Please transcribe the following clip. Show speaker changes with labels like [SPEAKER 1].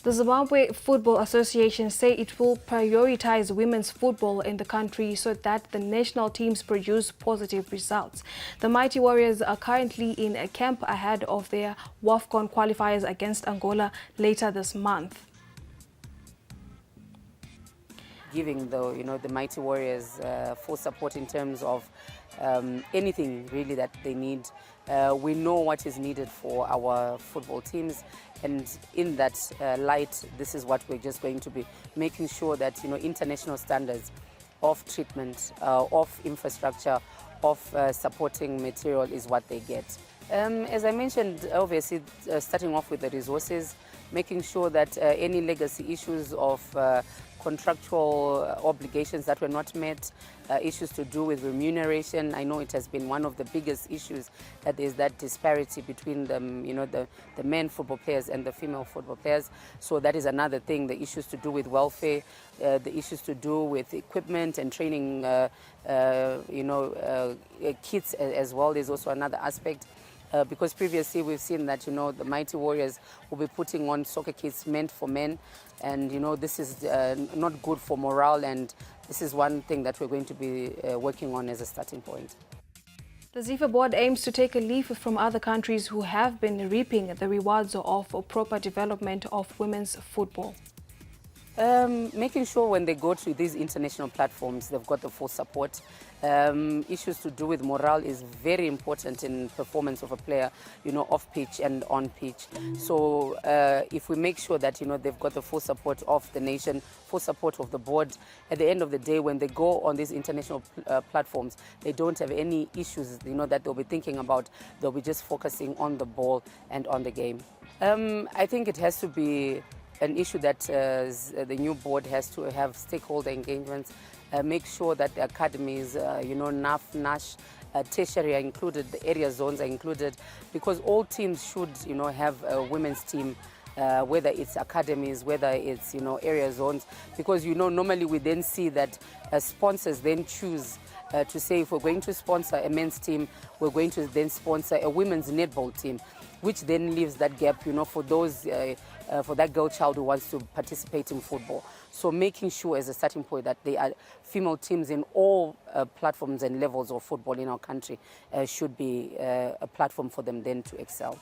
[SPEAKER 1] The Zimbabwe Football Association say it will prioritize women's football in the country so that the national teams produce positive results. The Mighty Warriors are currently in a camp ahead of their WAFCON qualifiers against Angola later this month.
[SPEAKER 2] Giving the Mighty Warriors full support in terms of anything really that they need. We know what is needed for our football teams, and in that light, this is what we're just going to be making sure that international standards of treatment, of infrastructure, of supporting material is what they get. As I mentioned, obviously, starting off with the resources, making sure that any legacy issues of contractual obligations that were not met, issues to do with remuneration. I know it has been one of the biggest issues, that is that disparity between the men football players and the female football players. So that is another thing, the issues to do with welfare, the issues to do with equipment and training, kits as well is also another aspect. Because previously we've seen that the Mighty Warriors will be putting on soccer kits meant for men, and this is not good for morale, and this is one thing that we're going to be working on as a starting point.
[SPEAKER 1] The Zifa board aims to take a leaf from other countries who have been reaping the rewards of proper development of women's football.
[SPEAKER 2] Making sure when they go to these international platforms, they've got the full support. Issues to do with morale is very important in performance of a player, off pitch and on pitch. So if we make sure that, they've got the full support of the nation, full support of the board, at the end of the day, when they go on these international platforms, they don't have any issues, that they'll be thinking about. They'll be just focusing on the ball and on the game. I think it has to be an issue that the new board has to have stakeholder engagements, make sure that the academies, NAF, NASH, tertiary are included, the area zones are included, because all teams should, have a women's team, whether it's academies, whether it's, area zones, because, normally we then see that sponsors then choose to say, if we're going to sponsor a men's team, we're going to then sponsor a women's netball team, which then leaves that gap, for those, for that girl child who wants to participate in football. So making sure as a starting point that there are female teams in all platforms and levels of football in our country should be a platform for them then to excel.